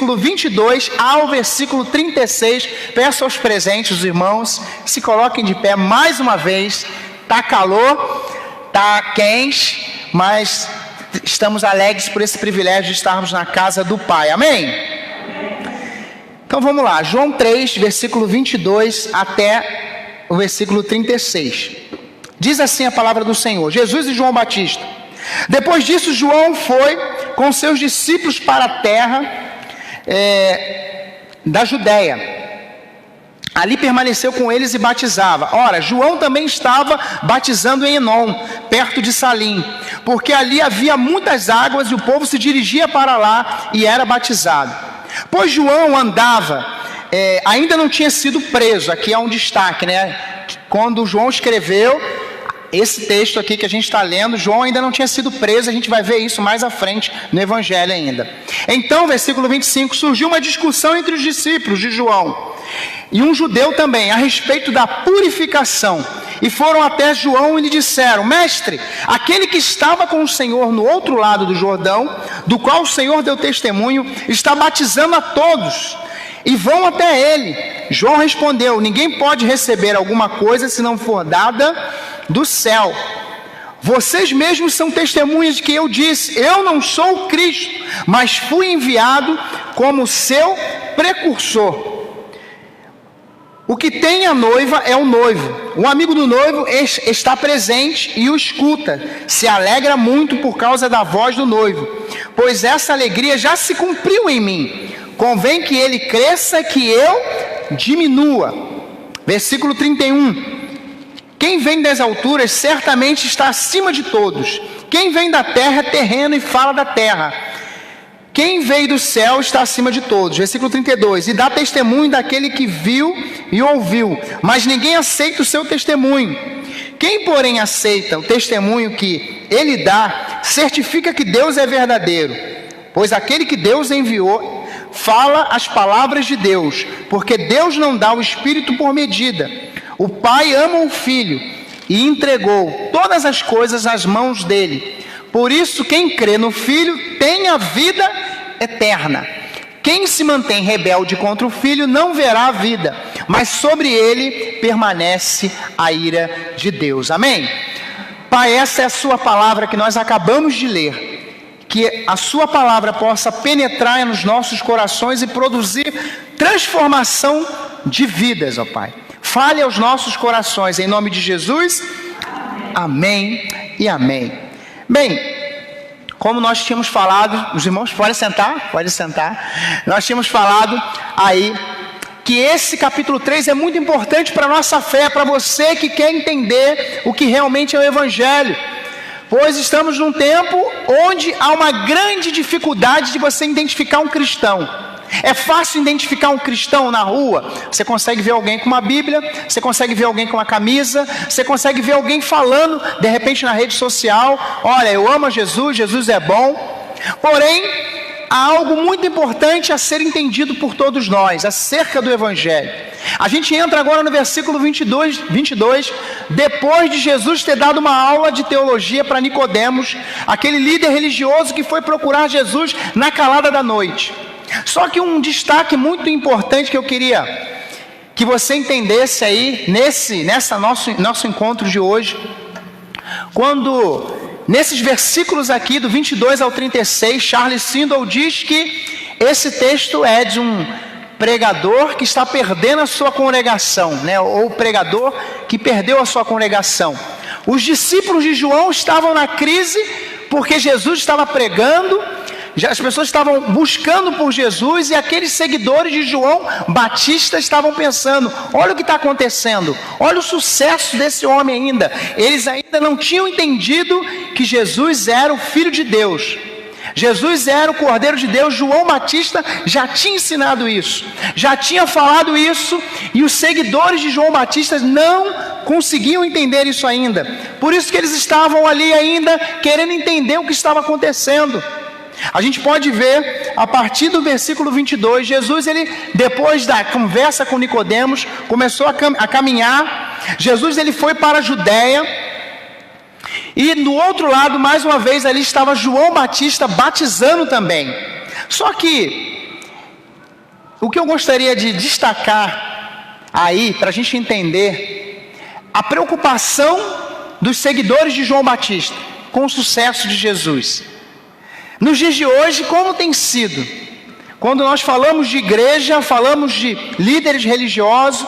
versículo 22 ao versículo 36. Peço aos presentes, os irmãos, se coloquem de pé mais uma vez. Está calor, está quente, mas estamos alegres por esse privilégio de estarmos na casa do Pai. Amém? Então vamos lá, João 3, versículo 22 até o versículo 36. Diz assim a palavra do Senhor: Jesus e João Batista. Depois disso, João foi com seus discípulos para a terra da Judéia. Ali permaneceu com eles e batizava. Ora, João também estava batizando em Enom, perto de Salim, porque ali havia muitas águas e o povo se dirigia para lá e era batizado. Pois João andava, ainda não tinha sido preso. Aqui há um destaque, né? Quando João escreveu esse texto aqui que a gente está lendo, João ainda não tinha sido preso. A gente vai ver isso mais à frente no Evangelho ainda. Então, versículo 25, surgiu uma discussão entre os discípulos de João e um judeu também, a respeito da purificação. E foram até João e lhe disseram: Mestre, aquele que estava com o Senhor no outro lado do Jordão, do qual o Senhor deu testemunho, está batizando a todos, e vão até ele. João respondeu: Ninguém pode receber alguma coisa se não for dada do céu. Vocês mesmos são testemunhas de que eu disse: eu não sou o Cristo, mas fui enviado como seu precursor. O que tem a noiva é o noivo. O amigo do noivo está presente e o escuta. Se alegra muito por causa da voz do noivo, pois essa alegria já se cumpriu em mim. Convém que ele cresça e que eu diminua. Versículo 31. Quem vem das alturas certamente está acima de todos. Quem vem da terra é terreno e fala da terra. Quem veio do céu está acima de todos. Versículo 32. E dá testemunho daquele que viu e ouviu, mas ninguém aceita o seu testemunho. Quem, porém, aceita o testemunho que ele dá, certifica que Deus é verdadeiro, pois aquele que Deus enviou fala as palavras de Deus, porque Deus não dá o Espírito por medida. O Pai ama o Filho e entregou todas as coisas às mãos dele. Por isso, quem crê no Filho tem a vida eterna. Quem se mantém rebelde contra o Filho não verá a vida, mas sobre ele permanece a ira de Deus. Amém? Pai, essa é a sua palavra que nós acabamos de ler. Que a sua palavra possa penetrar nos nossos corações e produzir transformação de vidas, ó Pai. Fale aos nossos corações, em nome de Jesus. Amém e amém. Bem, como nós tínhamos falado, os irmãos podem sentar, nós tínhamos falado aí que esse capítulo 3 é muito importante para a nossa fé, para você que quer entender o que realmente é o Evangelho, pois estamos num tempo onde há uma grande dificuldade de você identificar um cristão. É fácil identificar um cristão na rua. Você consegue ver alguém com uma Bíblia, você consegue ver alguém com uma camisa, você consegue ver alguém falando, de repente na rede social: olha, eu amo a Jesus, Jesus é bom. Porém, há algo muito importante a ser entendido por todos nós, acerca do Evangelho. A gente entra agora no versículo 22, depois de Jesus ter dado uma aula de teologia para Nicodemos, aquele líder religioso que foi procurar Jesus na calada da noite. Só que um destaque muito importante que eu queria que você entendesse aí, nessa nosso encontro de hoje, quando nesses versículos aqui, do 22 ao 36, Charles Swindoll diz que esse texto é de um pregador que está perdendo a sua congregação, né? Ou pregador que perdeu a sua congregação. Os discípulos de João estavam na crise porque Jesus estava pregando, as pessoas estavam buscando por Jesus, e aqueles seguidores de João Batista estavam pensando: olha o que está acontecendo, olha o sucesso desse homem ainda. Eles ainda não tinham entendido que Jesus era o Filho de Deus, Jesus era o Cordeiro de Deus. João Batista já tinha ensinado isso, já tinha falado isso, e os seguidores de João Batista não conseguiam entender isso ainda. Por isso que eles estavam ali ainda querendo entender o que estava acontecendo. A gente pode ver, a partir do versículo 22, Jesus, depois da conversa com Nicodemos, começou a caminhar. Jesus, foi para a Judéia, e do outro lado, mais uma vez, ali estava João Batista batizando também. Só que o que eu gostaria de destacar aí, para a gente entender a preocupação dos seguidores de João Batista com o sucesso de Jesus. Nos dias de hoje, como tem sido? Quando nós falamos de igreja, falamos de líderes religiosos,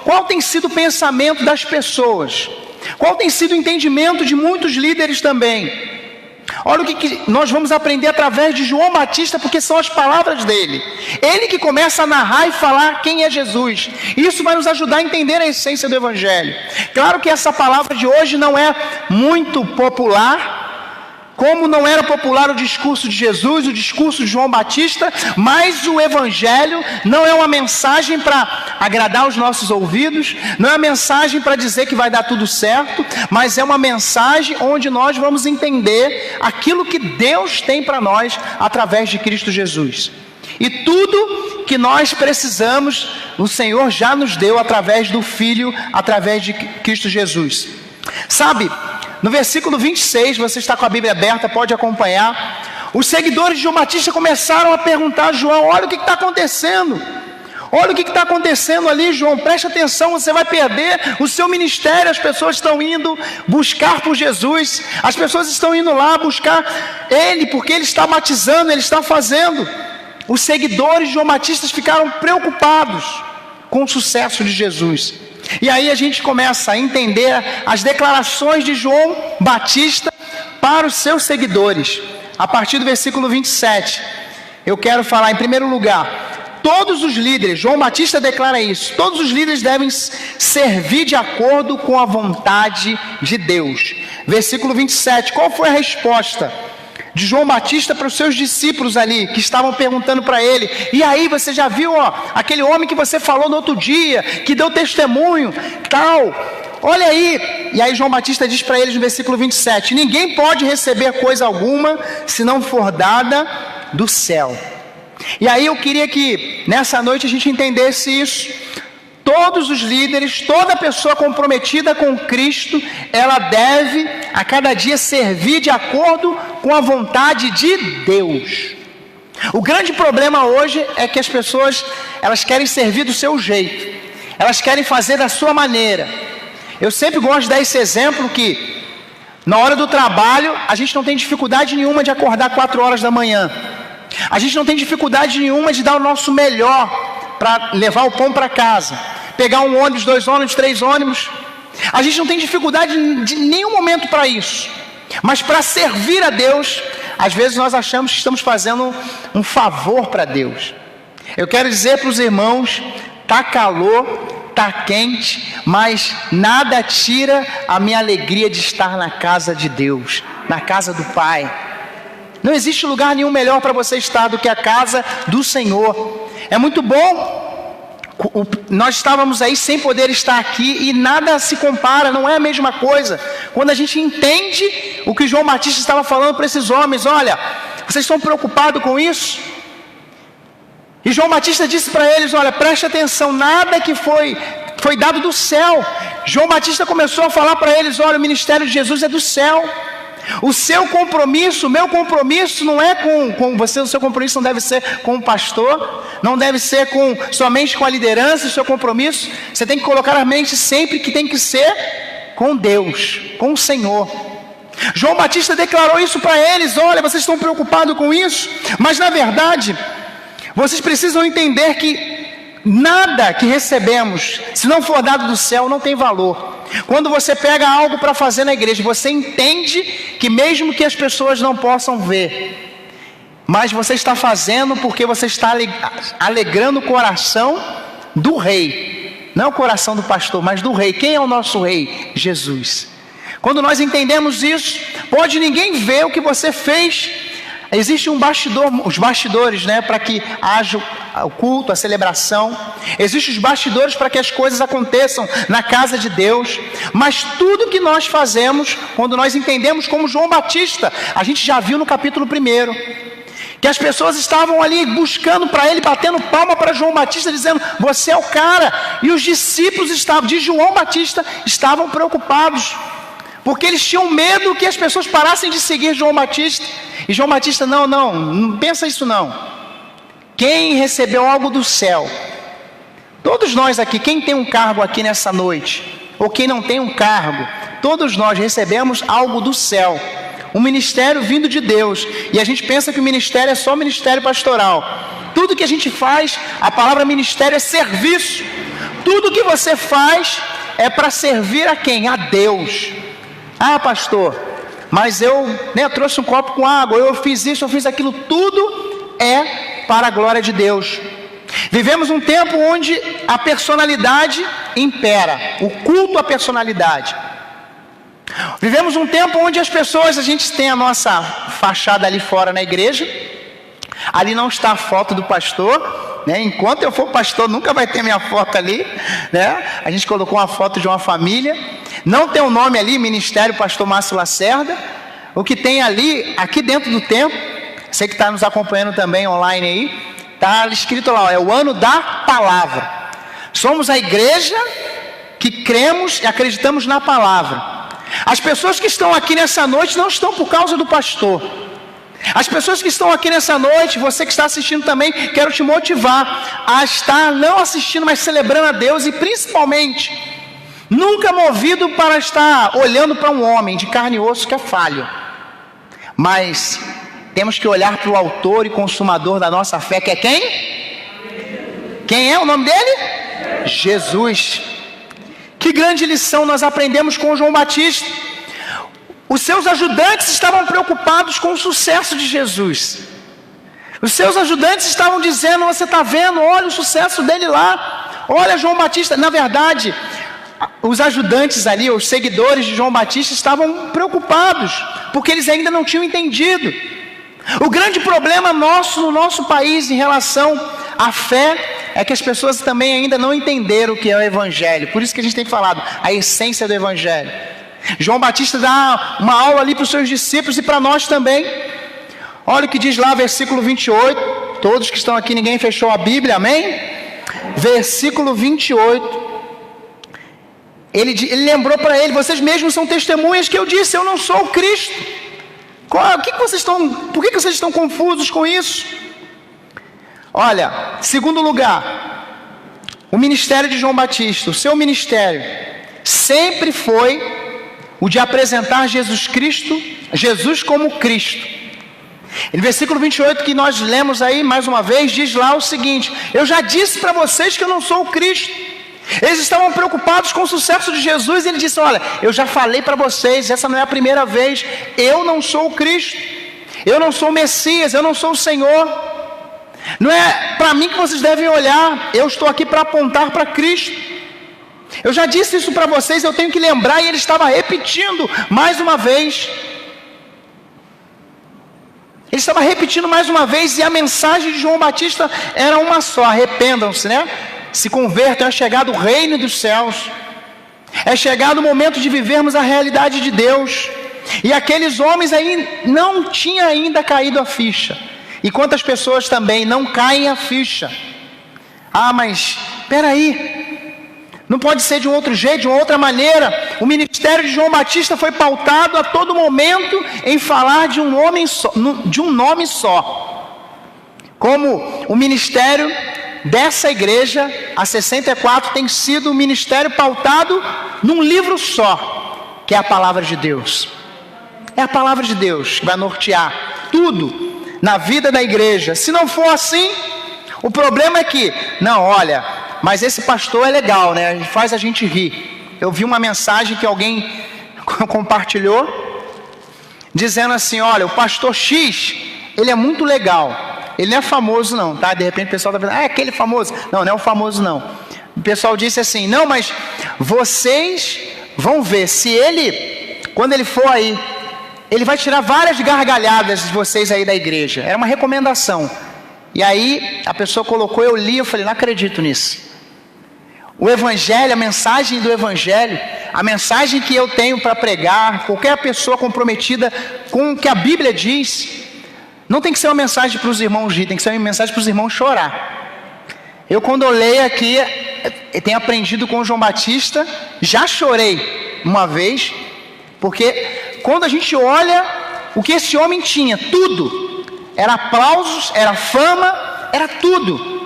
qual tem sido o pensamento das pessoas? Qual tem sido o entendimento de muitos líderes também? Olha o que nós vamos aprender através de João Batista, porque são as palavras dele. Ele que começa a narrar e falar quem é Jesus. Isso vai nos ajudar a entender a essência do Evangelho. Claro que essa palavra de hoje não é muito popular, como não era popular o discurso de Jesus, o discurso de João Batista, mas o Evangelho não é uma mensagem para agradar os nossos ouvidos, não é uma mensagem para dizer que vai dar tudo certo, mas é uma mensagem onde nós vamos entender aquilo que Deus tem para nós através de Cristo Jesus. E tudo que nós precisamos, o Senhor já nos deu através do Filho, através de Cristo Jesus. Sabe, no versículo 26, você está com a Bíblia aberta, pode acompanhar. Os seguidores de João Batista começaram a perguntar a João: olha o que está acontecendo. Olha o que está acontecendo ali, João, preste atenção, você vai perder o seu ministério. As pessoas estão indo buscar por Jesus, as pessoas estão indo lá buscar Ele, porque Ele está batizando, Ele está fazendo. Os seguidores de João Batista ficaram preocupados com o sucesso de Jesus. E aí a gente começa a entender as declarações de João Batista para os seus seguidores. A partir do versículo 27, eu quero falar em primeiro lugar, todos os líderes, João Batista declara isso, todos os líderes devem servir de acordo com a vontade de Deus. Versículo 27, qual foi a resposta de João Batista para os seus discípulos ali, que estavam perguntando para ele: e aí, você já viu aquele homem que você falou no outro dia, que deu testemunho, tal, olha aí. E aí João Batista diz para eles no versículo 27, ninguém pode receber coisa alguma, se não for dada do céu. E aí eu queria que nessa noite a gente entendesse isso. Todos os líderes, toda pessoa comprometida com Cristo, ela deve a cada dia servir de acordo com a vontade de Deus. O grande problema hoje é que as pessoas, elas querem servir do seu jeito, elas querem fazer da sua maneira. Eu sempre gosto de dar esse exemplo que na hora do trabalho a gente não tem dificuldade nenhuma de acordar 4 horas da manhã. A gente não tem dificuldade nenhuma de dar o nosso melhor para levar o pão para casa, pegar um ônibus, 2 ônibus, 3 ônibus. A gente não tem dificuldade de nenhum momento para isso. Mas para servir a Deus, às vezes nós achamos que estamos fazendo um favor para Deus. Eu quero dizer para os irmãos, está calor, está quente, mas nada tira a minha alegria de estar na casa de Deus, na casa do Pai. Não existe lugar nenhum melhor para você estar do que a casa do Senhor. É muito bom. Nós estávamos aí sem poder estar aqui e nada se compara, não é a mesma coisa. Quando a gente entende o que João Batista estava falando para esses homens: olha, vocês estão preocupados com isso? E João Batista disse para eles: olha, preste atenção, nada que foi dado do céu. João Batista começou a falar para eles: olha, o ministério de Jesus é do céu. O seu compromisso, o meu compromisso não é com você, o seu compromisso não deve ser com o pastor, não deve ser somente com a liderança. O seu compromisso, você tem que colocar a mente sempre que tem que ser com Deus, com o Senhor. João Batista declarou isso para eles: olha, vocês estão preocupados com isso, mas na verdade, vocês precisam entender que nada que recebemos, se não for dado do céu, não tem valor. Quando você pega algo para fazer na igreja, você entende que mesmo que as pessoas não possam ver, mas você está fazendo porque você está alegrando o coração do rei. Não o coração do pastor, mas do rei. Quem é o nosso rei? Jesus. Quando nós entendemos isso, pode ninguém ver o que você fez. Existe um bastidor, os bastidores, né, para que haja o culto, a celebração. Existem os bastidores para que as coisas aconteçam na casa de Deus. Mas tudo que nós fazemos, quando nós entendemos como João Batista, a gente já viu no capítulo 1, que as pessoas estavam ali buscando para ele, batendo palma para João Batista, dizendo: você é o cara. E os discípulos de João Batista estavam preocupados, porque eles tinham medo que as pessoas parassem de seguir João Batista. E João Batista: não pensa isso não. Quem recebeu algo do céu? Todos nós aqui, quem tem um cargo aqui nessa noite, ou quem não tem um cargo, todos nós recebemos algo do céu, um ministério vindo de Deus, e a gente pensa que o ministério é só ministério pastoral. Tudo que a gente faz, a palavra ministério é serviço. Tudo que você faz é para servir a quem? A Deus. Ah, pastor, mas eu trouxe um copo com água, eu fiz isso, eu fiz aquilo, tudo é para a glória de Deus. Vivemos um tempo onde a personalidade impera, o culto à personalidade. Vivemos um tempo onde as pessoas, a gente tem a nossa fachada ali fora na igreja, ali não está a foto do pastor, né? Enquanto eu for pastor, nunca vai ter minha foto ali, né? A gente colocou uma foto de uma família, não tem o nome ali, Ministério Pastor Márcio Lacerda. O que tem ali, aqui dentro do templo, você que está nos acompanhando também online aí, está escrito lá, é o ano da palavra. Somos a igreja que cremos e acreditamos na palavra. As pessoas que estão aqui nessa noite não estão por causa do pastor. As pessoas que estão aqui nessa noite, você que está assistindo também, quero te motivar a estar não assistindo, mas celebrando a Deus, e principalmente, nunca movido para estar olhando para um homem de carne e osso que é falho, mas temos que olhar para o autor e consumador da nossa fé, que é quem? Quem é o nome dele? Jesus. Que grande lição nós aprendemos com João Batista. Os seus ajudantes estavam preocupados com o sucesso de Jesus. Os seus ajudantes estavam dizendo, você está vendo, olha o sucesso dele lá, olha João Batista. Na verdade, os ajudantes ali, os seguidores de João Batista estavam preocupados, porque eles ainda não tinham entendido. O grande problema nosso no nosso país em relação à fé é que as pessoas também ainda não entenderam o que é o Evangelho. Por isso que a gente tem falado, a essência do Evangelho. João Batista dá uma aula ali para os seus discípulos e para nós também. Olha o que diz lá, versículo 28. Todos que estão aqui, ninguém fechou a Bíblia, amém? Versículo 28. Ele lembrou para ele, vocês mesmos são testemunhas que eu disse, eu não sou o Cristo. Por que vocês estão confusos com isso? Olha, segundo lugar, o ministério de João Batista, o seu ministério, sempre foi o de apresentar Jesus como Cristo. No versículo 28 que nós lemos aí, mais uma vez, diz lá o seguinte, eu já disse para vocês que eu não sou o Cristo. Eles estavam preocupados com o sucesso de Jesus, e ele disse, olha, eu já falei para vocês, essa não é a primeira vez, eu não sou o Cristo, eu não sou o Messias, eu não sou o Senhor. Não é para mim que vocês devem olhar, eu estou aqui para apontar para Cristo. Eu já disse isso para vocês, eu tenho que lembrar, e ele estava repetindo mais uma vez. Ele estava repetindo mais uma vez, e a mensagem de João Batista era uma só, arrependam-se, né? Se convertam, é chegado o reino dos céus, é chegado o momento de vivermos a realidade de Deus. E aqueles homens aí não tinham ainda caído a ficha, e quantas pessoas também não caem a ficha. Ah, mas espera aí, não pode ser de um outro jeito, de uma outra maneira. O ministério de João Batista foi pautado a todo momento em falar de um nome só. Como o ministério dessa igreja, a 64, tem sido um ministério pautado num livro só, que é a palavra de Deus. É a palavra de Deus que vai nortear tudo na vida da igreja. Se não for assim, o problema é que, não, olha, mas esse pastor é legal, né? Ele faz a gente rir. Eu vi uma mensagem que alguém compartilhou, dizendo assim, olha, o pastor X, ele é muito legal. Ele não é famoso não, tá? De repente o pessoal está pensando, é aquele famoso. Não, não é o famoso não. O pessoal disse assim, não, mas vocês vão ver, se ele, quando ele for aí, ele vai tirar várias gargalhadas de vocês aí da igreja. Era uma recomendação. E aí a pessoa colocou, eu li, eu falei, não acredito nisso. O Evangelho, a mensagem do Evangelho, a mensagem que eu tenho para pregar, qualquer pessoa comprometida com o que a Bíblia diz, não tem que ser uma mensagem para os irmãos rir, tem que ser uma mensagem para os irmãos chorar. Eu, quando eu leio aqui, eu tenho aprendido com o João Batista, já chorei uma vez, porque quando a gente olha o que esse homem tinha, tudo, era aplausos, era fama, era tudo.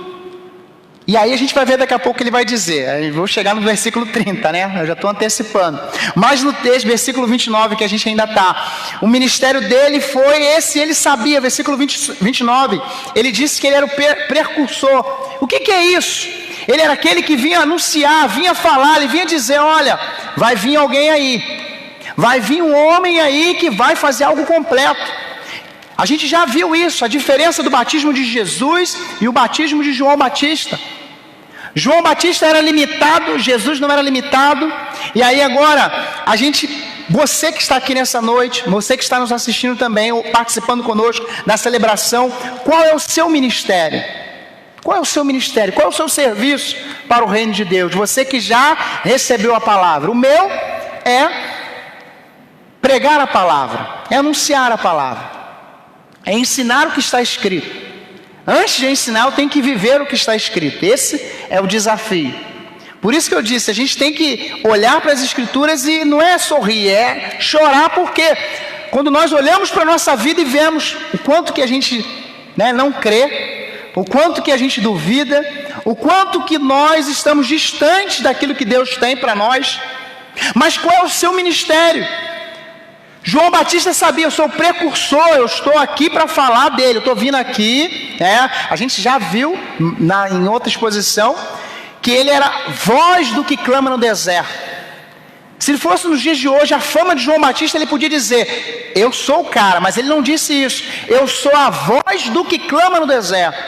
E aí a gente vai ver daqui a pouco o que ele vai dizer. Eu vou chegar no versículo 30, né? Eu já estou antecipando. Mas no texto, versículo 29, que a gente ainda está. O ministério dele foi esse, ele sabia. Versículo 29, ele disse que ele era o precursor. O que é isso? Ele era aquele que vinha anunciar, vinha falar, ele vinha dizer, olha, vai vir alguém aí. Vai vir um homem aí que vai fazer algo completo. A gente já viu isso, a diferença do batismo de Jesus e o batismo de João Batista. João Batista era limitado, Jesus não era limitado. E aí agora, você que está aqui nessa noite, você que está nos assistindo também, ou participando conosco da celebração, qual é o seu ministério? Qual é o seu ministério? Qual é o seu serviço para o reino de Deus? Você que já recebeu a palavra. O meu é pregar a palavra, é anunciar a palavra, é ensinar o que está escrito. Antes de ensinar, eu tenho que viver o que está escrito. Esse é o desafio. Por isso que eu disse, a gente tem que olhar para as escrituras e não é sorrir, é chorar, porque quando nós olhamos para a nossa vida e vemos o quanto que a gente não crê, o quanto que a gente duvida, o quanto que nós estamos distantes daquilo que Deus tem para nós. Mas qual é o seu ministério? João Batista sabia, eu sou o precursor, eu estou aqui para falar dele, eu estou vindo aqui, a gente já viu em outra exposição, que ele era voz do que clama no deserto. Se fosse nos dias de hoje, a fama de João Batista, ele podia dizer, eu sou o cara, mas ele não disse isso, eu sou a voz do que clama no deserto,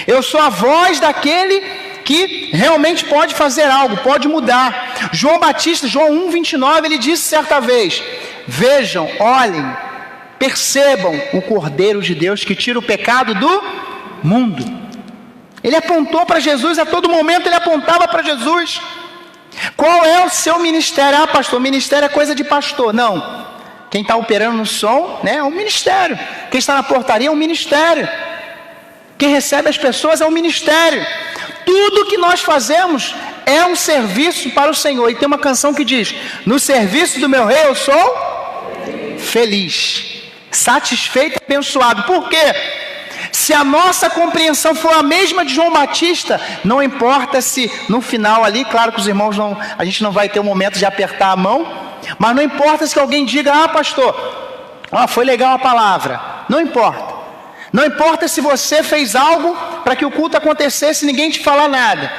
eu sou a voz daquele que realmente pode fazer algo, pode mudar. João Batista, João 1:29, ele disse certa vez, vejam, olhem, percebam o Cordeiro de Deus que tira o pecado do mundo. Ele apontou para Jesus, a todo momento ele apontava para Jesus. Qual é o seu ministério? Ah, pastor, ministério é coisa de pastor. Não, quem está operando no som, é um ministério. Quem está na portaria é um ministério. Quem recebe as pessoas é um ministério. Tudo que nós fazemos é um serviço para o Senhor. E tem uma canção que diz, no serviço do meu rei eu sou feliz, satisfeito e abençoado. Por quê? Se a nossa compreensão for a mesma de João Batista, não importa se no final ali, claro que os irmãos a gente não vai ter o momento de apertar a mão, mas não importa se alguém diga, ah pastor, foi legal a palavra, não importa. Não importa se você fez algo para que o culto acontecesse e ninguém te falar nada.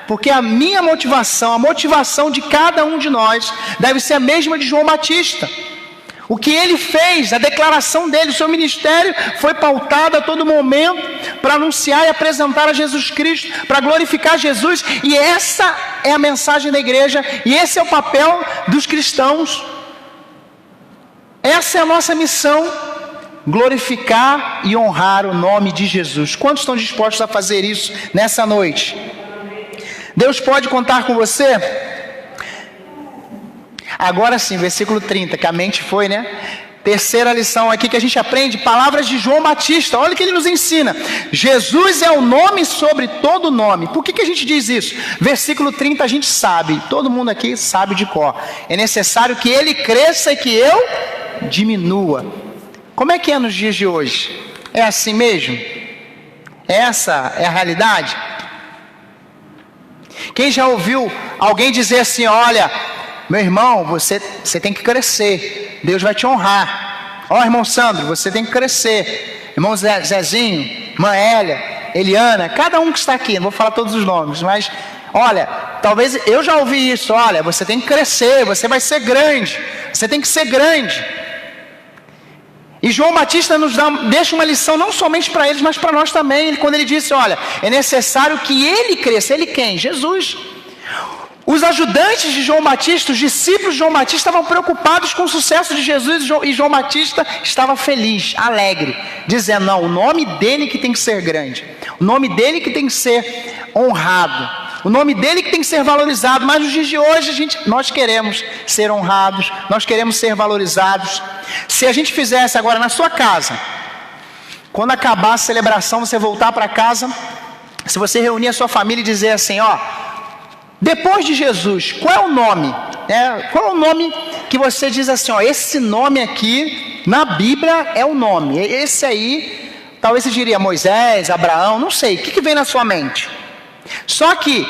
Porque a minha motivação, a motivação de cada um de nós, deve ser a mesma de João Batista. O que ele fez, a declaração dele, o seu ministério, foi pautado a todo momento para anunciar e apresentar a Jesus Cristo, para glorificar Jesus. E essa é a mensagem da igreja, e esse é o papel dos cristãos. Essa é a nossa missão. Glorificar e honrar o nome de Jesus. Quantos estão dispostos a fazer isso nessa noite? Deus pode contar com você? Agora sim, versículo 30, que a mente foi, Terceira lição aqui que a gente aprende, palavras de João Batista. Olha o que ele nos ensina. Jesus é o nome sobre todo nome. Por que a gente diz isso? Versículo 30 a gente sabe, todo mundo aqui sabe de cor. É necessário que ele cresça e que eu diminua. Como é que é nos dias de hoje? É assim mesmo? Essa é a realidade? Quem já ouviu alguém dizer assim, olha, meu irmão, você tem que crescer, Deus vai te honrar. Ó, irmão Sandro, você tem que crescer. Irmão Zezinho, irmã Hélia, Eliana, cada um que está aqui, não vou falar todos os nomes, mas olha, talvez eu já ouvi isso, olha, você tem que crescer, você vai ser grande, você tem que ser grande. E João Batista deixa uma lição não somente para eles, mas para nós também. Quando ele disse, olha, é necessário que ele cresça. Ele quem? Jesus. Os ajudantes de João Batista, os discípulos de João Batista estavam preocupados com o sucesso de Jesus e João Batista estava feliz, alegre, dizendo, não, o nome dele que tem que ser grande, o nome dele que tem que ser honrado, o nome dele que tem que ser valorizado. Mas nos dias de hoje nós queremos ser honrados, nós queremos ser valorizados. Se a gente fizesse agora na sua casa, quando acabar a celebração, você voltar para casa, se você reunir a sua família e dizer assim, depois de Jesus, qual é o nome? Qual é o nome que você diz assim, esse nome aqui na Bíblia é o nome, esse aí talvez você diria Moisés, Abraão, não sei, o que vem na sua mente? Só que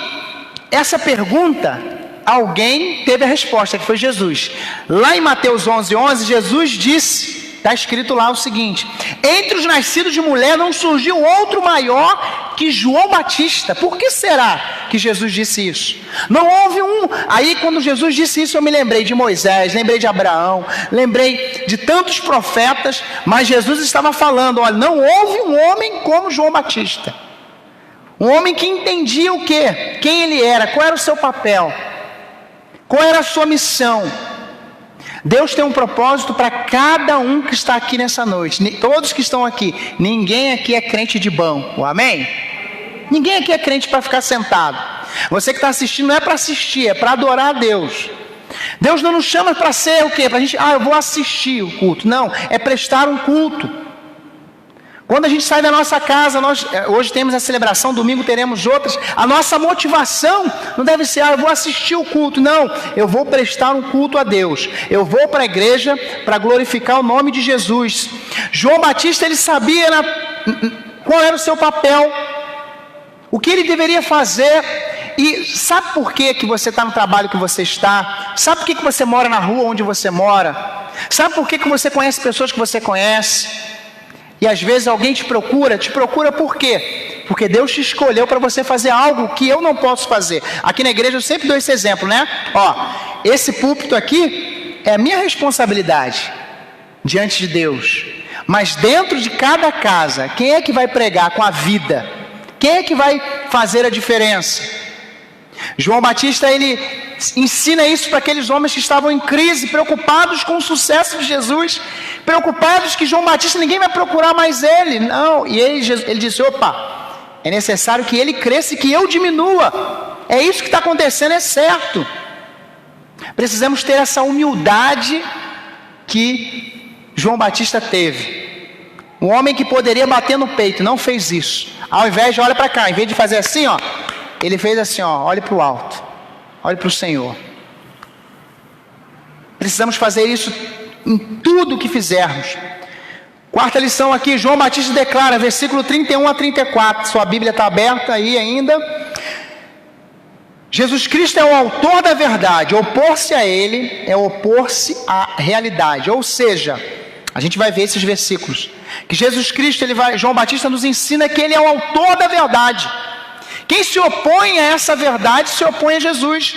essa pergunta, alguém teve a resposta, que foi Jesus. Lá em Mateus 11:11, Jesus disse, está escrito lá o seguinte: entre os nascidos de mulher não surgiu outro maior que João Batista. Por que será que Jesus disse isso? Não houve um. Aí quando Jesus disse isso, eu me lembrei de Moisés, lembrei de Abraão, lembrei de tantos profetas, mas Jesus estava falando, olha, não houve um homem como João Batista. Um homem que entendia o quê? Quem ele era, qual era o seu papel, qual era a sua missão. Deus tem um propósito para cada um que está aqui nessa noite. Todos que estão aqui. Ninguém aqui é crente de banco. Amém? Ninguém aqui é crente para ficar sentado. Você que está assistindo não é para assistir, é para adorar a Deus. Deus não nos chama para ser o quê? Para a gente, eu vou assistir o culto. Não, é prestar um culto. Quando a gente sai da nossa casa, nós hoje temos a celebração, domingo teremos outras. A nossa motivação não deve ser, eu vou assistir o culto. Não, eu vou prestar um culto a Deus. Eu vou para a igreja para glorificar o nome de Jesus. João Batista, ele sabia qual era o seu papel, o que ele deveria fazer. E sabe por que você está no trabalho que você está? Sabe por que você mora na rua onde você mora? Sabe por que você conhece pessoas que você conhece? E às vezes alguém te procura por quê? Porque Deus te escolheu para você fazer algo que eu não posso fazer. Aqui na igreja eu sempre dou esse exemplo, né? Esse púlpito aqui é a minha responsabilidade diante de Deus. Mas dentro de cada casa, quem é que vai pregar com a vida? Quem é que vai fazer a diferença? João Batista, ele ensina isso para aqueles homens que estavam em crise, preocupados com o sucesso de Jesus, preocupados que João Batista, ninguém vai procurar mais ele. Não, e ele disse, é necessário que ele cresça e que eu diminua. É isso que está acontecendo, é certo. Precisamos ter essa humildade que João Batista teve. Um homem que poderia bater no peito, não fez isso. Ao invés de, olha para cá, em vez de fazer assim, ele fez assim, olhe para o alto, olhe para o Senhor. Precisamos fazer isso em tudo que fizermos. Quarta lição aqui, João Batista declara, versículo 31 a 34, sua Bíblia está aberta aí ainda. Jesus Cristo é o autor da verdade, opor-se a ele é opor-se à realidade. Ou seja, a gente vai ver esses versículos, que Jesus Cristo, João Batista nos ensina que ele é o autor da verdade. Quem se opõe a essa verdade, se opõe a Jesus.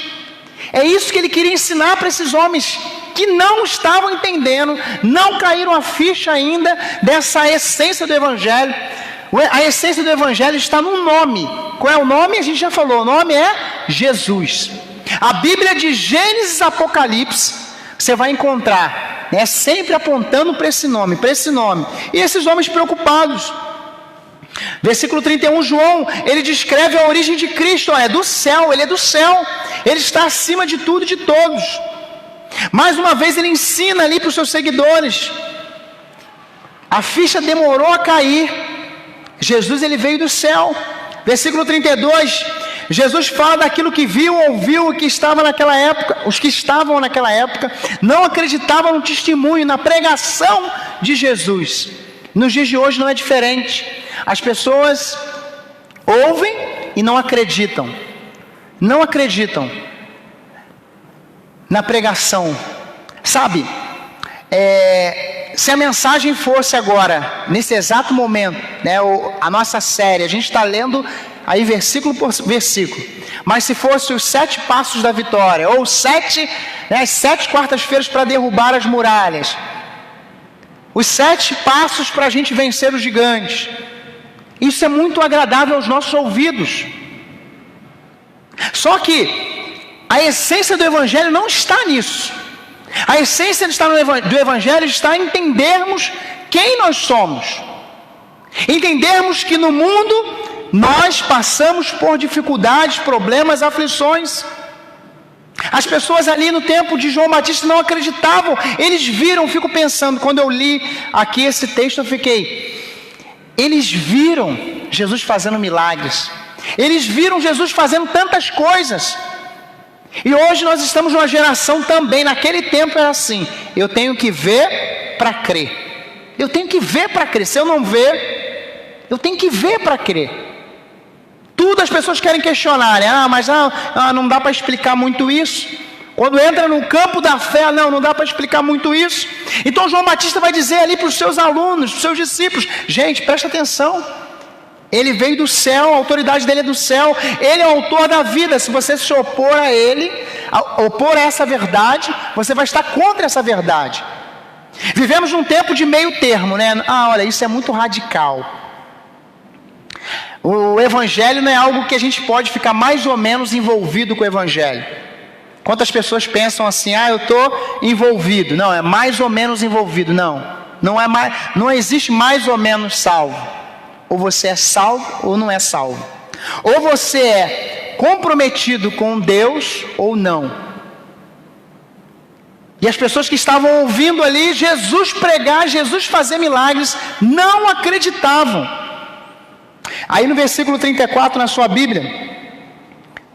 É isso que ele queria ensinar para esses homens que não estavam entendendo, não caíram a ficha ainda dessa essência do Evangelho. A essência do Evangelho está no nome. Qual é o nome? A gente já falou, o nome é Jesus. A Bíblia de Gênesis e Apocalipse, você vai encontrar, sempre apontando para esse nome, E esses homens preocupados. Versículo 31, João, ele descreve a origem de Cristo, é do céu, ele é do céu, ele está acima de tudo e de todos. Mais uma vez ele ensina ali para os seus seguidores, a ficha demorou a cair, Jesus ele veio do céu. Versículo 32, Jesus fala daquilo que viu, ouviu, que estava naquela época. Os que estavam naquela época não acreditavam no testemunho, na pregação de Jesus. Nos dias de hoje não é diferente. As pessoas ouvem e não acreditam. Não acreditam na pregação. Sabe, se a mensagem fosse agora, nesse exato momento, a nossa série, a gente está lendo aí versículo por versículo, mas se fosse os 7 passos da vitória, ou as 7 quartas-feiras para derrubar as muralhas, os 7 passos para a gente vencer os gigantes, isso é muito agradável aos nossos ouvidos. Só que a essência do Evangelho não está nisso. A essência do Evangelho está em entendermos quem nós somos. Entendermos que no mundo nós passamos por dificuldades, problemas, aflições. As pessoas ali no tempo de João Batista não acreditavam. Eles viram, fico pensando, quando eu li aqui esse texto, eles viram Jesus fazendo milagres. Eles viram Jesus fazendo tantas coisas. E hoje nós estamos numa geração também, naquele tempo era assim, eu tenho que ver para crer. Eu tenho que ver para crer. Se eu não ver, Eu tenho que ver para crer. Tudo as pessoas querem questionar, né? Mas não dá para explicar muito isso. Quando entra no campo da fé, não dá para explicar muito isso. Então João Batista vai dizer ali para os seus alunos, para os seus discípulos: gente, presta atenção. Ele veio do céu, a autoridade dele é do céu. Ele é o autor da vida. Se você se opor a ele, opor a essa verdade, você vai estar contra essa verdade. Vivemos num tempo de meio termo, né? Olha, isso é muito radical. O evangelho não é algo que a gente pode ficar mais ou menos envolvido com o evangelho. Quantas pessoas pensam assim: eu estou envolvido? Não, é mais ou menos envolvido. Não existe mais ou menos salvo. Ou você é salvo ou não é salvo. Ou você é comprometido com Deus ou não. E as pessoas que estavam ouvindo ali Jesus pregar, Jesus fazer milagres, não acreditavam. Aí no versículo 34 na sua Bíblia,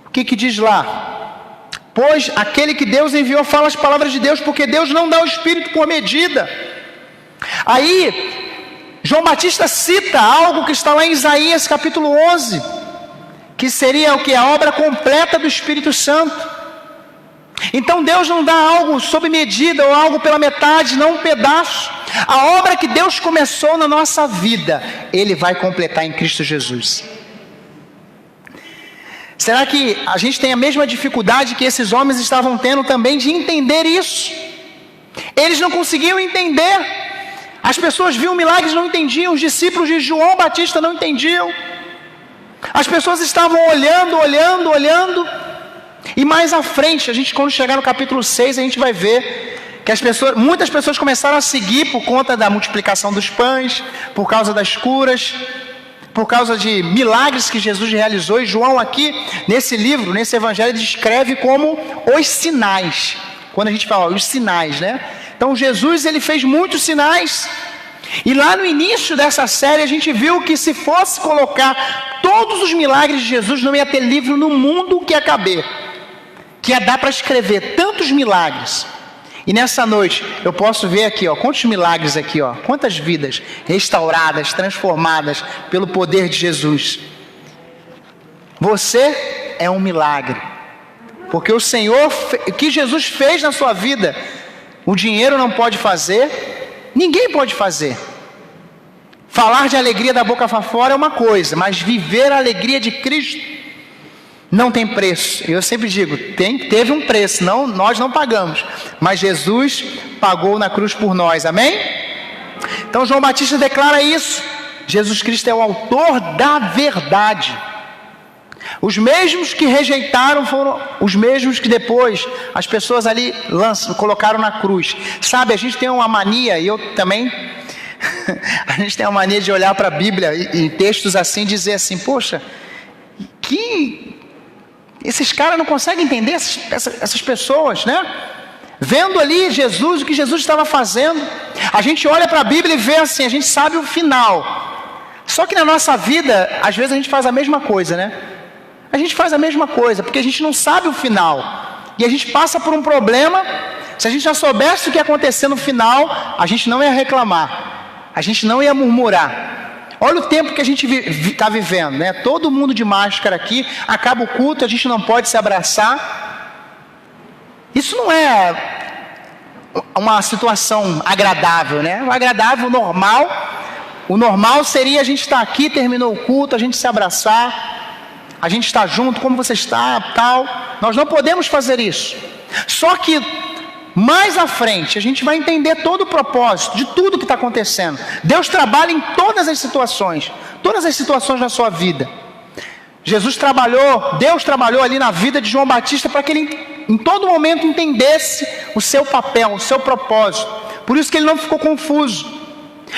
o que diz lá? Pois aquele que Deus enviou fala as palavras de Deus, porque Deus não dá o Espírito por medida. Aí João Batista cita algo que está lá em Isaías capítulo 11, que seria o que? A obra completa do Espírito Santo. Então Deus não dá algo sob medida ou algo pela metade, não um pedaço. A obra que Deus começou na nossa vida, Ele vai completar em Cristo Jesus. Será que a gente tem a mesma dificuldade que esses homens estavam tendo também de entender isso? Eles não conseguiam entender. As pessoas viam milagres e não entendiam. Os discípulos de João Batista não entendiam. As pessoas estavam olhando. E mais à frente, quando chegar no capítulo 6, a gente vai ver que muitas pessoas começaram a seguir por conta da multiplicação dos pães, por causa das curas, por causa de milagres que Jesus realizou. E João aqui, nesse livro, nesse evangelho, descreve como os sinais. Quando a gente fala os sinais, né? Então Jesus, ele fez muitos sinais. E lá no início dessa série a gente viu que se fosse colocar todos os milagres de Jesus, não ia ter livro no mundo que ia caber, que ia dar para escrever tantos milagres. E nessa noite eu posso ver aqui, quantos milagres aqui, quantas vidas restauradas, transformadas pelo poder de Jesus. Você é um milagre, porque o que Jesus fez na sua vida, o dinheiro não pode fazer, ninguém pode fazer. Falar de alegria da boca para fora é uma coisa, mas viver a alegria de Cristo não tem preço. Eu sempre digo, teve um preço, nós não pagamos, mas Jesus pagou na cruz por nós, amém? Então João Batista declara isso. Jesus Cristo é o autor da verdade. Os mesmos que rejeitaram foram os mesmos que depois as pessoas ali colocaram na cruz. Sabe, a gente tem uma mania, e eu também, a gente tem uma mania de olhar para a Bíblia e textos assim e dizer assim: poxa, esses caras não conseguem entender essas pessoas, né? Vendo ali Jesus, o que Jesus estava fazendo. A gente olha para a Bíblia e vê assim, a gente sabe o final. Só que na nossa vida, às vezes a gente faz a mesma coisa, né? A gente faz a mesma coisa, porque a gente não sabe o final. E a gente passa por um problema. Se a gente já soubesse o que ia acontecer no final, a gente não ia reclamar, a gente não ia murmurar. Olha o tempo que a gente está vivendo, né? Todo mundo de máscara aqui, acaba o culto, a gente não pode se abraçar. Isso não é uma situação agradável, né? O agradável, o normal seria a gente estar aqui, terminou o culto, a gente se abraçar, a gente está junto, como você está, tal. Nós não podemos fazer isso. Só que mais à frente a gente vai entender todo o propósito de tudo que está acontecendo. Deus trabalha em todas as situações da sua vida. Deus trabalhou ali na vida de João Batista para que ele em todo momento entendesse o seu papel, o seu propósito. Por isso que ele não ficou confuso.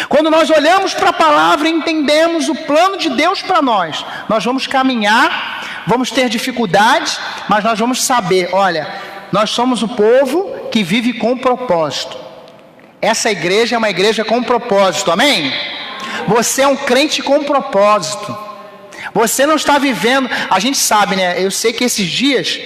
Quando nós olhamos para a palavra e entendemos o plano de Deus para nós vamos caminhar, vamos ter dificuldades, mas nós vamos saber, olha, nós somos o povo que vive com propósito. Essa igreja é uma igreja com propósito, amém? Você é um crente com propósito. Você não está vivendo, a gente sabe, né? Eu sei que esses dias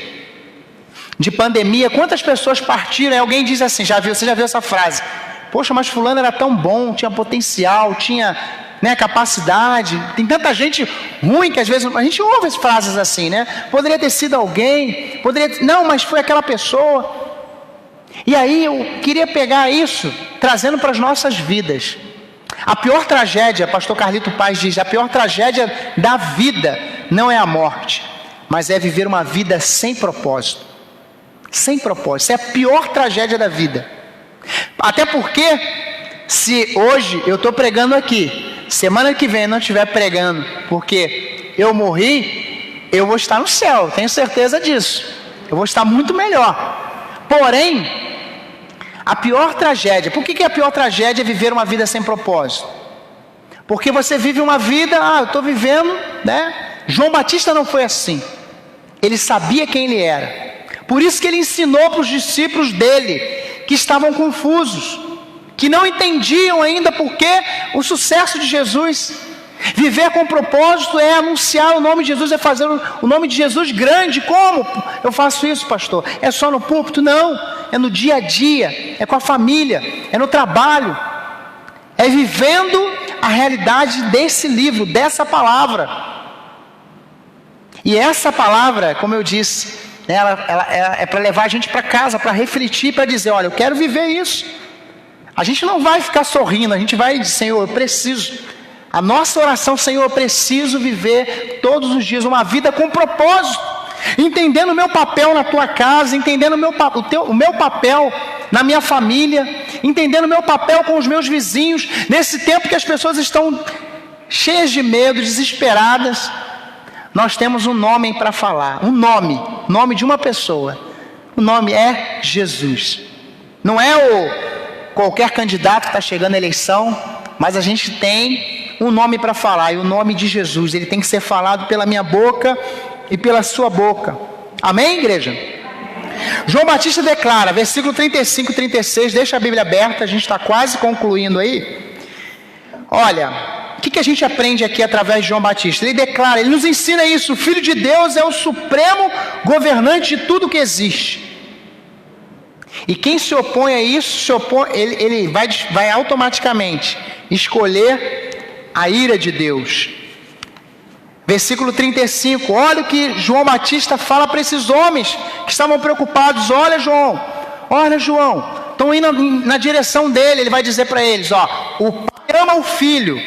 de pandemia, quantas pessoas partiram? Aí alguém diz assim, você já viu essa frase? Poxa, mas fulano era tão bom, tinha potencial, tinha né, capacidade. Tem tanta gente ruim que às vezes a gente ouve as frases assim, né? Poderia ter sido alguém, não, mas foi aquela pessoa. E aí eu queria pegar isso, trazendo para as nossas vidas. A pior tragédia, pastor Carlito Paz diz, a pior tragédia da vida não é a morte, mas é viver uma vida sem propósito. Sem propósito, essa é a pior tragédia da vida. Até porque, se hoje eu estou pregando aqui, semana que vem eu não estiver pregando, porque eu morri, eu vou estar no céu, tenho certeza disso. Eu vou estar muito melhor. Porém, a pior tragédia, por que a pior tragédia é viver uma vida sem propósito? Porque você vive uma vida, eu estou vivendo, né? João Batista não foi assim. Ele sabia quem ele era. Por isso que ele ensinou para os discípulos dele, que estavam confusos, que não entendiam ainda porque o sucesso de Jesus. Viver com propósito é anunciar o nome de Jesus, é fazer o nome de Jesus grande. Como eu faço isso, pastor? É só no púlpito? Não, é no dia a dia, é com a família, é no trabalho, é vivendo a realidade desse livro, dessa palavra. E essa palavra, como eu disse, ela é para levar a gente para casa, para refletir, para dizer, olha, eu quero viver isso. A gente não vai ficar sorrindo, a gente vai dizer, Senhor, eu preciso. A nossa oração, Senhor, eu preciso viver todos os dias uma vida com propósito, entendendo o meu papel na tua casa, entendendo o meu papel na minha família, entendendo o meu papel com os meus vizinhos, nesse tempo que as pessoas estão cheias de medo, desesperadas. Nós temos um nome para falar, um nome de uma pessoa. O nome é Jesus. Não é qualquer candidato que está chegando à eleição, mas a gente tem um nome para falar, e o nome de Jesus, ele tem que ser falado pela minha boca e pela sua boca. Amém, igreja? João Batista declara, versículo 35 e 36, deixa a Bíblia aberta, a gente está quase concluindo aí. Olha, o que a gente aprende aqui através de João Batista? Ele declara, ele nos ensina isso, o Filho de Deus é o supremo governante de tudo que existe. E quem se opõe a isso, ele vai automaticamente escolher a ira de Deus. Versículo 35, olha o que João Batista fala para esses homens que estavam preocupados. Olha João, estão indo na direção dele. Ele vai dizer para eles, o Pai ama o Filho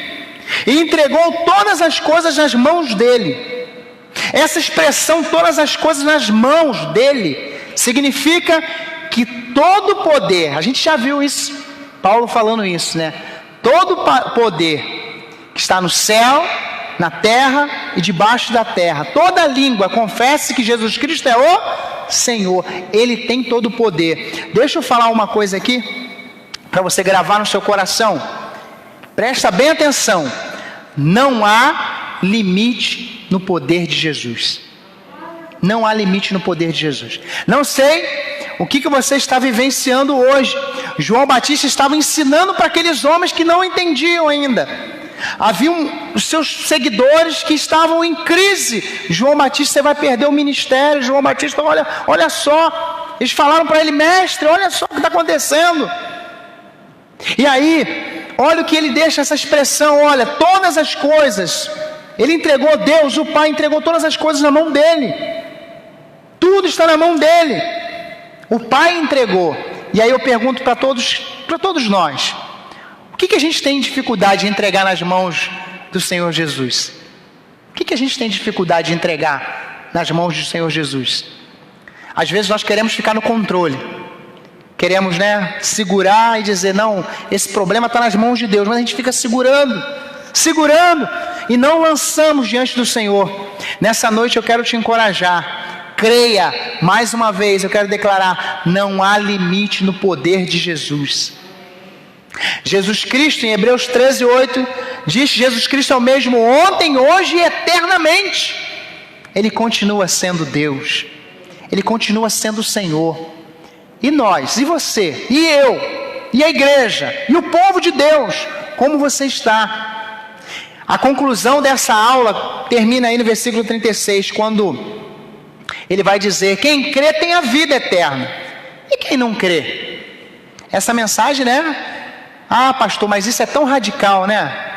e entregou todas as coisas nas mãos dele. Essa expressão, todas as coisas nas mãos dele, significa que todo poder, a gente já viu isso, Paulo falando isso, né? Todo poder que está no céu, na terra e debaixo da terra, toda língua confesse que Jesus Cristo é o Senhor, Ele tem todo o poder. Deixa eu falar uma coisa aqui, para você gravar no seu coração, presta bem atenção, não há limite no poder de Jesus. Não há limite no poder de Jesus. Não sei o que você está vivenciando hoje. João Batista estava ensinando para aqueles homens que não entendiam ainda. Haviam os seus seguidores que estavam em crise. João Batista, você vai perder o ministério. João Batista, olha só. Eles falaram para ele, mestre, olha só o que está acontecendo. E aí, olha o que ele deixa essa expressão, olha, todas as coisas. Ele entregou, Deus, o Pai entregou todas as coisas na mão dele. Tudo está na mão dele. O Pai entregou. E aí eu pergunto para todos nós, o que a gente tem dificuldade de entregar nas mãos do Senhor Jesus? O que a gente tem dificuldade de entregar nas mãos do Senhor Jesus? Às vezes nós queremos ficar no controle. Queremos, segurar e dizer, não, esse problema está nas mãos de Deus. Mas a gente fica segurando, e não lançamos diante do Senhor. Nessa noite eu quero te encorajar. Creia, mais uma vez eu quero declarar, não há limite no poder de Jesus. Jesus Cristo, em Hebreus 13:8, diz que Jesus Cristo é o mesmo ontem, hoje e eternamente. Ele continua sendo Deus, Ele continua sendo o Senhor. E nós, e você, e eu, e a igreja, e o povo de Deus, como você está? A conclusão dessa aula termina aí no versículo 36, quando ele vai dizer, quem crê tem a vida eterna, e quem não crê? Essa mensagem, pastor, mas isso é tão radical,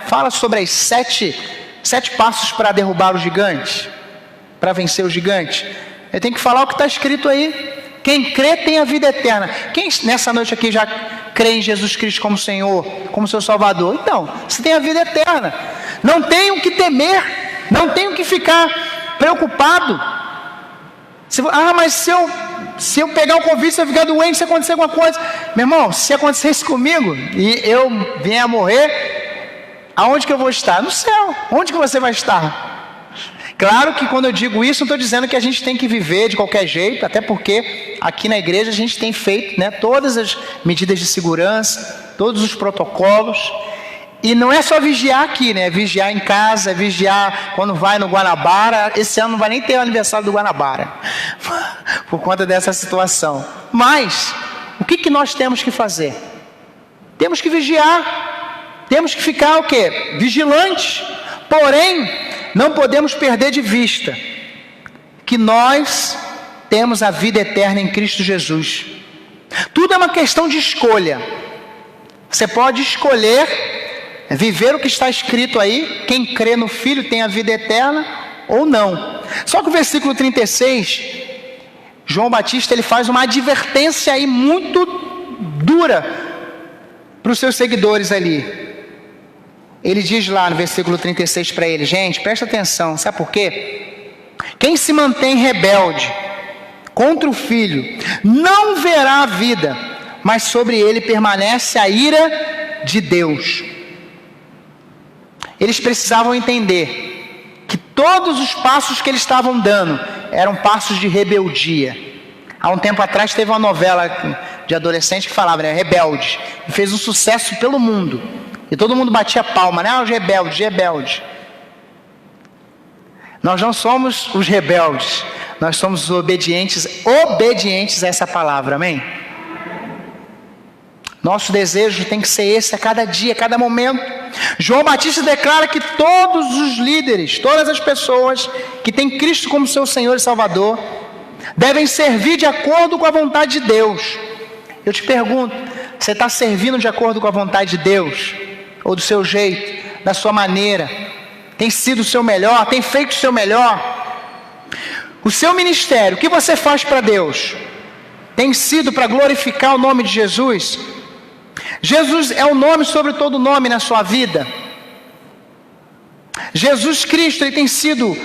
fala sobre as sete passos para derrubar o gigante, para vencer o gigante. Eu tenho que falar o que está escrito aí. Quem crê tem a vida eterna. Quem nessa noite aqui já crê em Jesus Cristo como Senhor, como seu Salvador? Então, você tem a vida eterna. Não tem o que temer, não tem o que ficar preocupado. Mas se eu pegar o Covid, se eu ficar doente, se acontecer alguma coisa. Meu irmão, se acontecer isso comigo e eu vier a morrer, aonde que eu vou estar? No céu. Onde que você vai estar? Claro que quando eu digo isso, não estou dizendo que a gente tem que viver de qualquer jeito, até porque aqui na igreja a gente tem feito, né, todas as medidas de segurança, todos os protocolos. E não é só vigiar aqui, né? É vigiar em casa, é vigiar quando vai no Guanabara. Esse ano não vai nem ter o aniversário do Guanabara, por conta dessa situação. Mas, o que nós temos que fazer? Temos que vigiar, temos que ficar o quê? Vigilantes. Porém, não podemos perder de vista que nós temos a vida eterna em Cristo Jesus. Tudo é uma questão de escolha. Você pode escolher viver o que está escrito aí, quem crê no Filho tem a vida eterna ou não. Só que o versículo 36, João Batista, ele faz uma advertência aí muito dura para os seus seguidores ali. Ele diz lá no versículo 36 para ele: gente, presta atenção, sabe por quê? Quem se mantém rebelde contra o Filho não verá a vida, mas sobre ele permanece a ira de Deus. Eles precisavam entender que todos os passos que eles estavam dando eram passos de rebeldia. Há um tempo atrás teve uma novela de adolescente que falava, né, Rebelde, e fez um sucesso pelo mundo, e todo mundo batia palma, né, os rebeldes, rebeldes. Nós não somos os rebeldes, nós somos os obedientes a essa palavra, amém? Nosso desejo tem que ser esse a cada dia, a cada momento. João Batista declara que todos os líderes, todas as pessoas que têm Cristo como seu Senhor e Salvador, devem servir de acordo com a vontade de Deus. Eu te pergunto, você está servindo de acordo com a vontade de Deus? Ou do seu jeito, da sua maneira? Tem sido o seu melhor? Tem feito o seu melhor? O seu ministério, o que você faz para Deus? Tem sido para glorificar o nome de Jesus? Jesus é o nome sobre todo nome na sua vida. Jesus Cristo, ele tem sido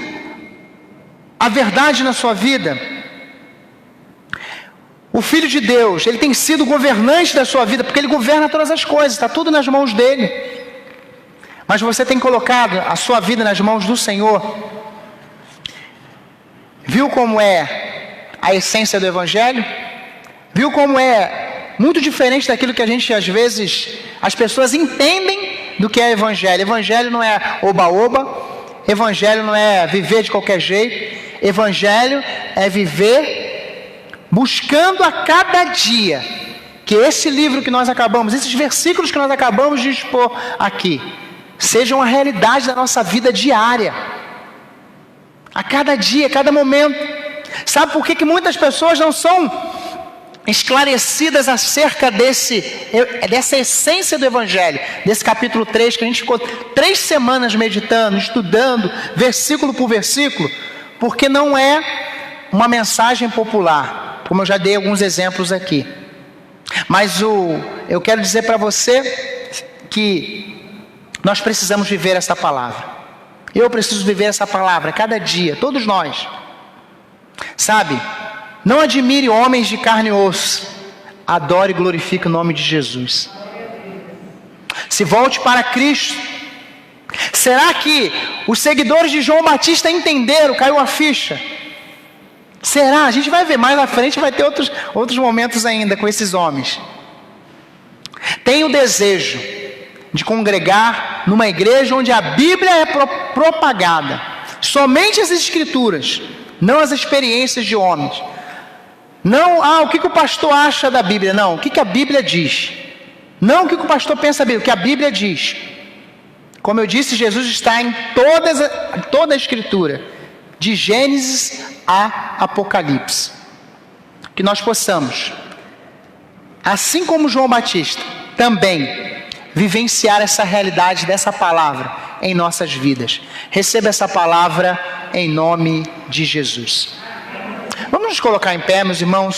a verdade na sua vida. O Filho de Deus, ele tem sido o governante da sua vida, porque ele governa todas as coisas, está tudo nas mãos dele. Mas você tem colocado a sua vida nas mãos do Senhor. Viu como é a essência do Evangelho? Viu como é muito diferente daquilo que a gente, às vezes, as pessoas entendem do que é Evangelho. Evangelho não é oba-oba, Evangelho não é viver de qualquer jeito, Evangelho é viver buscando a cada dia, que esse livro que nós acabamos, esses versículos que nós acabamos de expor aqui, sejam a realidade da nossa vida diária, a cada dia, a cada momento. Sabe por que muitas pessoas não são esclarecidas acerca dessa essência do Evangelho, desse capítulo 3, que a gente ficou 3 semanas meditando, estudando, versículo por versículo, porque não é uma mensagem popular, como eu já dei alguns exemplos aqui. Mas eu quero dizer para você que nós precisamos viver essa palavra. Eu preciso viver essa palavra cada dia, todos nós. Sabe? Não admire homens de carne e osso. Adore e glorifique o nome de Jesus. Se volte para Cristo. Será que os seguidores de João Batista entenderam? Caiu a ficha? Será? A gente vai ver mais na frente, vai ter outros momentos ainda com esses homens. Tenho o desejo de congregar numa igreja onde a Bíblia é propagada. Somente as Escrituras, não as experiências de homens. Não, o que o pastor acha da Bíblia? Não, o que a Bíblia diz? Não o que o pastor pensa da Bíblia, o que a Bíblia diz. Como eu disse, Jesus está em toda a Escritura, de Gênesis a Apocalipse. Que nós possamos, assim como João Batista, também vivenciar essa realidade dessa palavra em nossas vidas. Receba essa palavra em nome de Jesus. Vamos nos colocar em pé, meus irmãos.